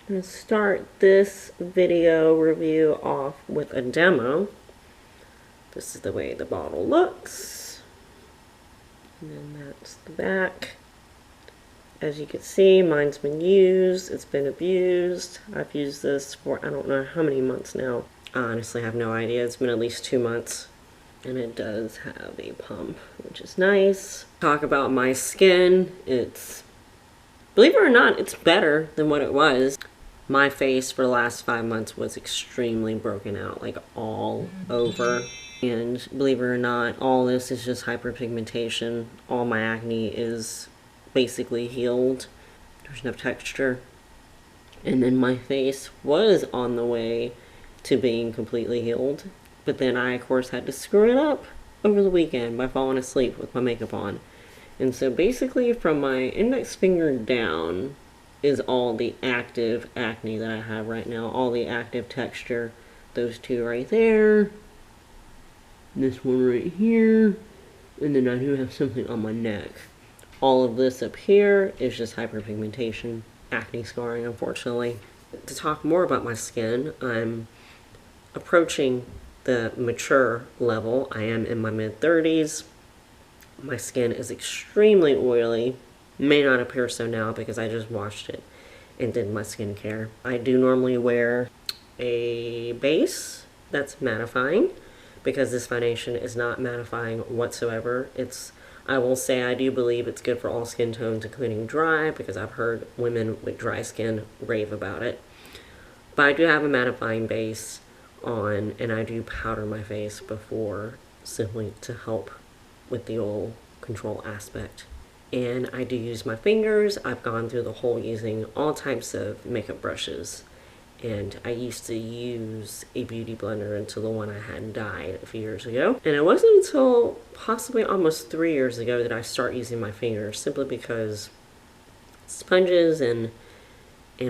I'm going to start this video review off with a demo. This is the way the bottle looks. And then that's the back. As you can see, mine's been used. It's been abused. I've used this for I don't know how many months now. I honestly have no idea. It's been at least 2 months. And it does have a pump, which is nice. Talk about my skin. It's, believe it or not, it's better than what it was. My face for the last 5 months was extremely broken out, like all over. And believe it or not, all this is just hyperpigmentation. All my acne is basically healed. There's no texture. And then my face was on the way to being completely healed. But then I, of course, had to screw it up over the weekend by falling asleep with my makeup on. And so basically from my index finger down is all the active acne that I have right now. All the active texture. Those two right there. This one right here. And then I do have something on my neck. All of this up here is just hyperpigmentation. Acne scarring, unfortunately. To talk more about my skin, I'm approaching the mature level. I am in my mid-30s. My skin is extremely oily. May not appear so now because I just washed it and did my skincare. I do normally wear a base that's mattifying because this foundation is not mattifying whatsoever. I will say I do believe it's good for all skin tones, including dry, because I've heard women with dry skin rave about it. But I do have a mattifying base on, and I do powder my face before, simply to help with the oil control aspect. And I do use my fingers. I've gone through the whole using all types of makeup brushes. And I used to use a beauty blender until the one I had died a few years ago. And it wasn't until possibly almost 3 years ago that I start using my fingers, simply because sponges and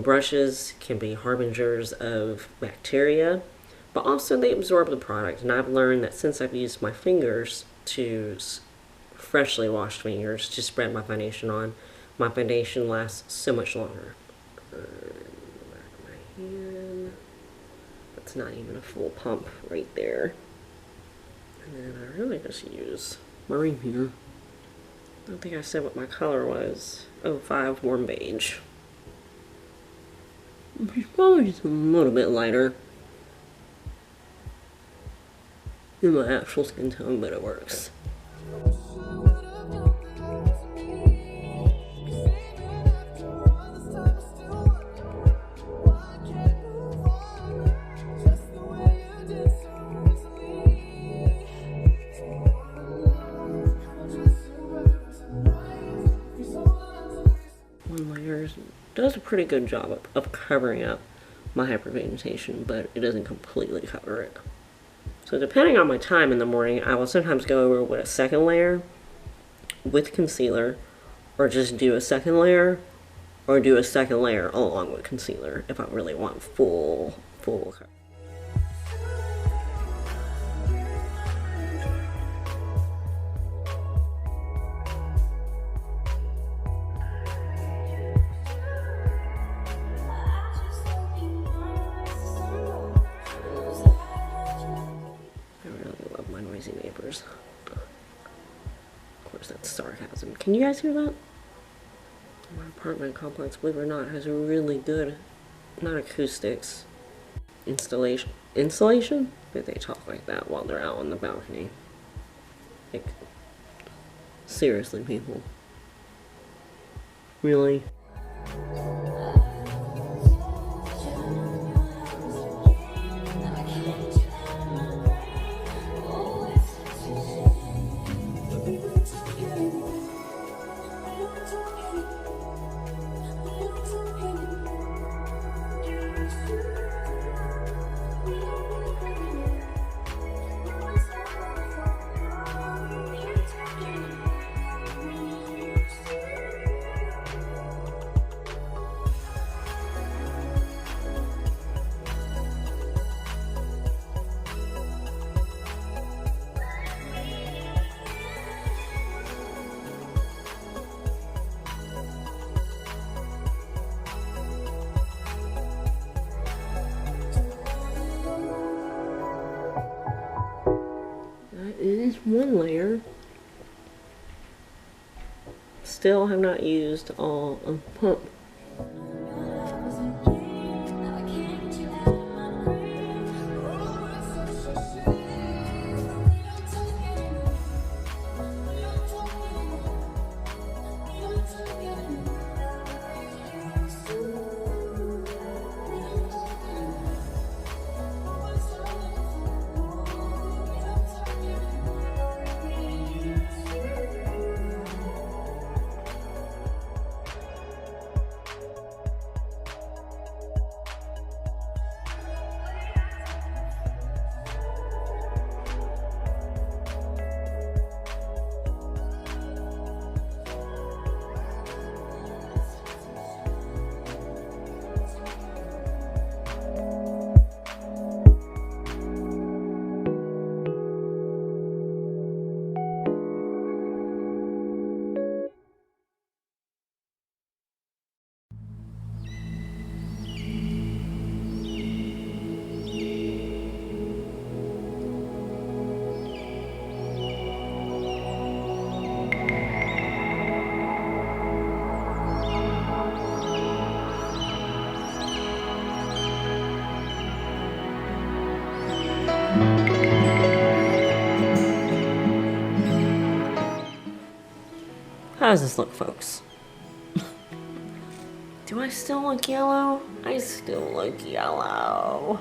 brushes can be harbingers of bacteria, but also they absorb the product. And I've learned that since I've used my fingers to freshly washed fingers to spread my foundation on, my foundation lasts so much longer. That's not even a full pump right there. And then I really just use my ring here. I don't think I said what my color was. 05 warm beige. It's probably just a little bit lighter than my actual skin tone, but it works. One layer does a pretty good job of covering up my hyperpigmentation, but it doesn't completely cover it. So depending on my time in the morning, I will sometimes go over with a second layer with concealer, or just do a second layer, or do a second layer along with concealer if I really want full coverage. Neighbors. Of course, that's sarcasm. Can you guys hear that? My apartment complex, believe it or not, has a really good, not acoustics, insulation, but they talk like that while they're out on the balcony. Like, seriously, people. Really? used one layer. Still have not used all of pump. How does this look, folks? Do I still look yellow? I still look yellow.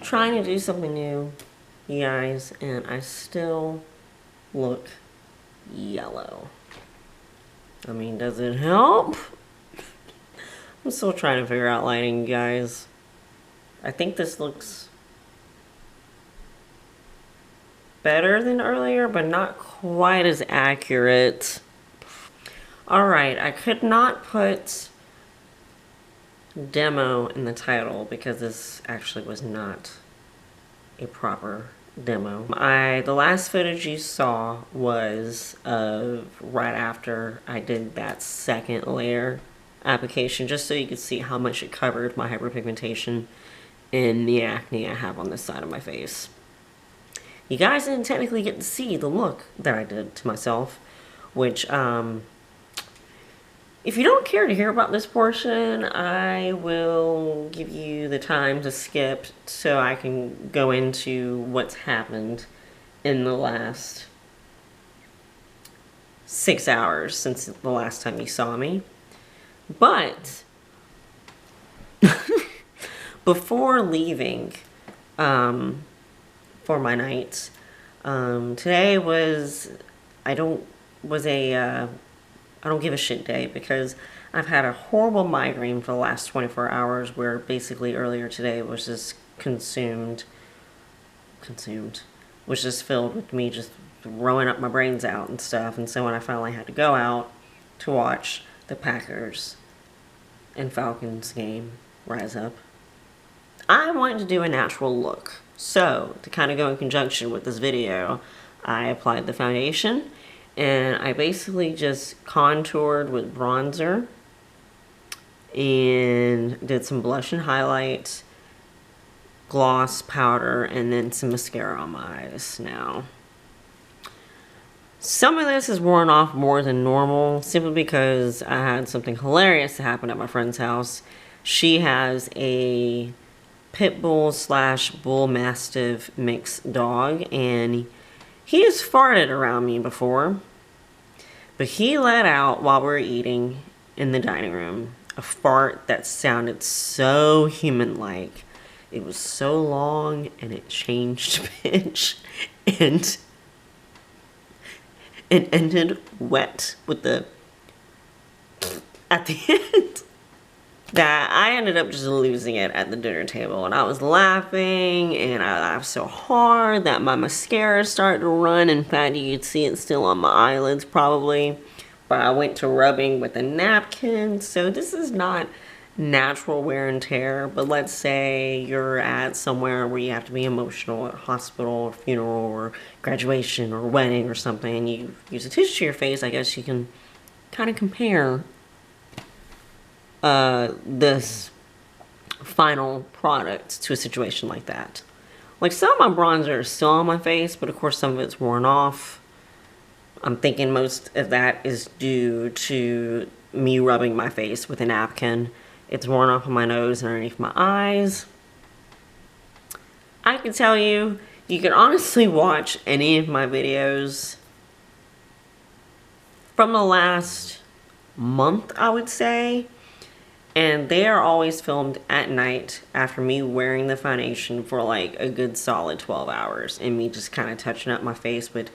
Trying to do something new, you guys, and I still look yellow. I mean, does it help? I'm still trying to figure out lighting, guys. I think this looks better than earlier, but not quite as accurate. Alright, I could not put demo in the title because this actually was not a proper demo. The last footage you saw was of right after I did that second layer application, just so you could see how much it covered my hyperpigmentation and the acne I have on this side of my face. You guys didn't technically get to see the look that I did to myself, which if you don't care to hear about this portion, I will give you the time to skip so I can go into what's happened in the last 6 hours since the last time you saw me. But before leaving for my night, today was I don't give a shit day because I've had a horrible migraine for the last 24 hours where basically earlier today was just was just filled with me just throwing up my brains out and stuff. And so when I finally had to go out to watch the Packers and Falcons game rise up, I wanted to do a natural look. So to kind of go in conjunction with this video, I applied the foundation. And I basically just contoured with bronzer and did some blush and highlight, gloss, powder, and then some mascara on my eyes now. Some of this is worn off more than normal simply because I had something hilarious to happen at my friend's house. She has a pit bull / bull mastiff mixed dog, and he has farted around me before, but he let out while we were eating in the dining room a fart that sounded so human-like. It was so long and it changed pitch and it ended wet with the at the end. That I ended up just losing it at the dinner table, and I was laughing and I laughed so hard that my mascara started to run. In fact, you could see it still on my eyelids probably, but I went to rubbing with a napkin. So this is not natural wear and tear, but let's say you're at somewhere where you have to be emotional, at a hospital or funeral or graduation or wedding or something, and you use a tissue to your face. I guess you can kind of compare this final product to a situation like that. Like, some of my bronzer is still on my face, but of course some of it's worn off. I'm thinking most of that is due to me rubbing my face with a napkin. It's worn off on my nose and underneath my eyes. I can tell you, you can honestly watch any of my videos from the last month, I would say, and they are always filmed at night after me wearing the foundation for like a good solid 12 hours and me just kind of touching up my face with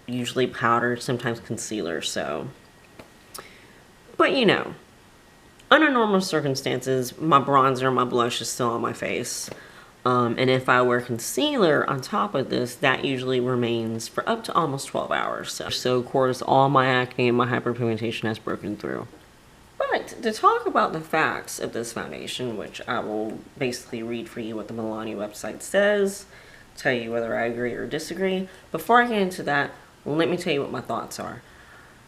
usually powder, sometimes concealer. So, but you know, under normal circumstances, my bronzer, my blush is still on my face. And if I wear concealer on top of this, that usually remains for up to almost 12 hours. So of course, all my acne and my hyperpigmentation has broken through. But to talk about the facts of this foundation, which I will basically read for you what the Milani website says, tell you whether I agree or disagree. Before I get into that, let me tell you what my thoughts are.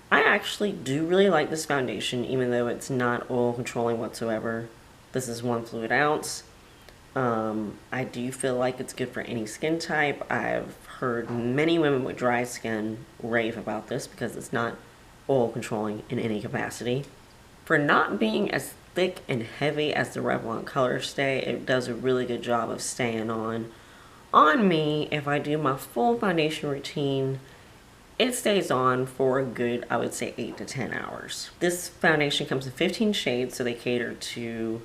I actually do really like this foundation, even though it's not oil controlling whatsoever. This is 1 fluid ounce. I do feel like it's good for any skin type. I've heard many women with dry skin rave about this because it's not oil controlling in any capacity. For not being as thick and heavy as the Revlon Color Stay, it does a really good job of staying on me. If I do my full foundation routine, it stays on for a good, I would say, 8 to 10 hours. This foundation comes in 15 shades, so they cater to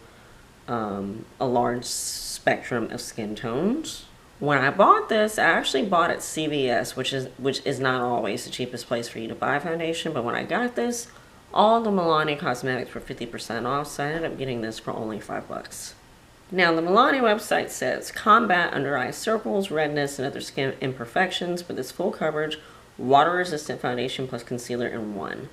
a large spectrum of skin tones. When I bought this, I actually bought at CVS, which is not always the cheapest place for you to buy foundation, but when I got this, all the Milani cosmetics were 50% off, so I ended up getting this for only $5. Now, the Milani website says, combat under eye circles, redness, and other skin imperfections with this full coverage, water-resistant foundation plus concealer in one.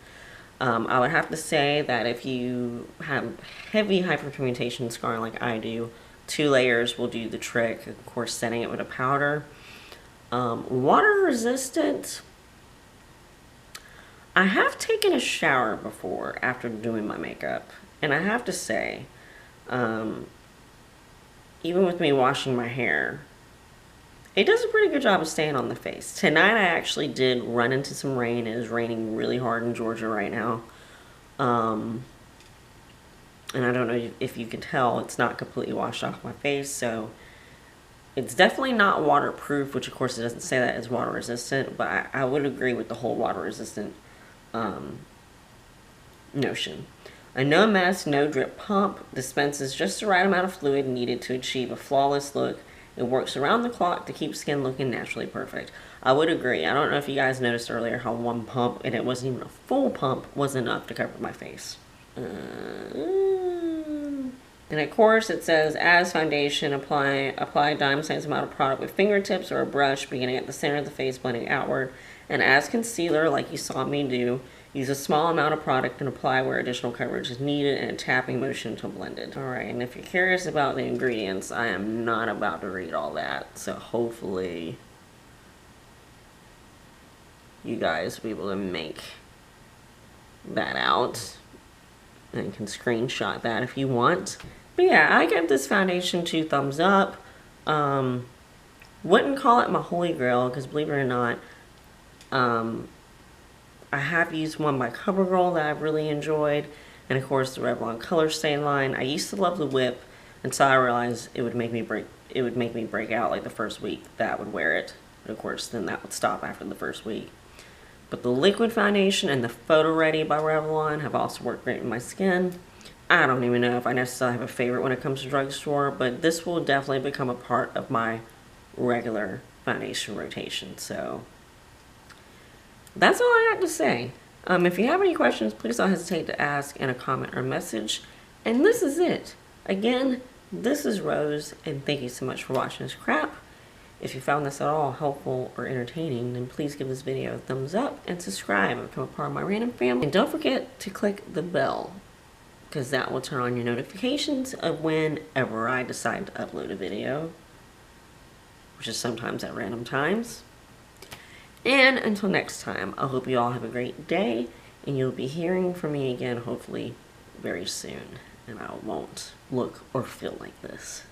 I would have to say that if you have heavy hyperpigmentation scarring like I do, 2 layers will do the trick. Of course, setting it with a powder. Water-resistant, I have taken a shower before after doing my makeup, and I have to say, even with me washing my hair, it does a pretty good job of staying on the face. Tonight I actually did run into some rain. It is raining really hard in Georgia right now. And I don't know if you can tell, it's not completely washed off my face, so it's definitely not waterproof, which of course it doesn't say that it's water resistant, but I would agree with the whole water resistant notion. A no mess, no drip pump dispenses just the right amount of fluid needed to achieve a flawless look. It works around the clock to keep skin looking naturally perfect. I would agree. I don't know if you guys noticed earlier how 1 pump, and it wasn't even a full pump, was enough to cover my face. And of course it says, as foundation, apply a dime-sized amount of product with fingertips or a brush beginning at the center of the face, blending outward. And as concealer, like you saw me do, use a small amount of product and apply where additional coverage is needed and a tapping motion until blended. Alright, and if you're curious about the ingredients, I am not about to read all that. So hopefully you guys will be able to make that out and can screenshot that if you want. But yeah, I give this foundation 2 thumbs up. Wouldn't call it my holy grail, because believe it or not, I have used one by CoverGirl that I've really enjoyed, and of course the Revlon Color Stay line. I used to love the whip until I realized it would make me break out like the first week that I would wear it. But of course, then that would stop after the first week. But the liquid foundation and the Photo Ready by Revlon have also worked great with my skin. I don't even know if I necessarily have a favorite when it comes to drugstore, but this will definitely become a part of my regular foundation rotation. So that's all I have to say. If you have any questions, please don't hesitate to ask in a comment or message. And this is it. Again, this is Rose, and thank you so much for watching this crap. If you found this at all helpful or entertaining, then please give this video a thumbs up and subscribe and become a part of my random family. And don't forget to click the bell, because that will turn on your notifications of whenever I decide to upload a video, which is sometimes at random times. And until next time, I hope you all have a great day, and you'll be hearing from me again hopefully very soon, and I won't look or feel like this.